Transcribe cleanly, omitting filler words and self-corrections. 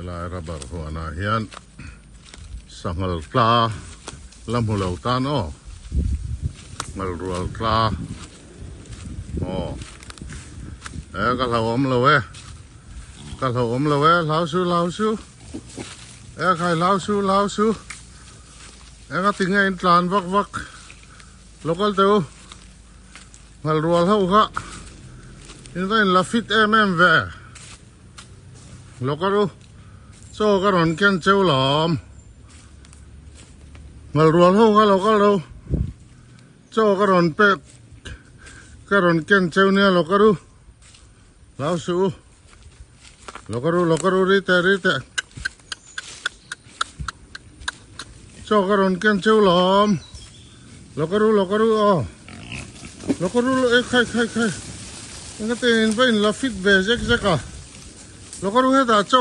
Lai rubber huana hian sangal tla lam hulo tan o ngal rual tla o ka lau om lo lau su khai lau su ka tinga in tlan vak local teu ngal rual hau kha in ta in la fit ve local so ka ron ken cheu lom ngal rual hau kha local đâu so ka ron pe ka ron ken cheu nia local lau su local rite so ka ron ken cheu lom local o local khai cái tiền với la fit về chắc à local hết à cho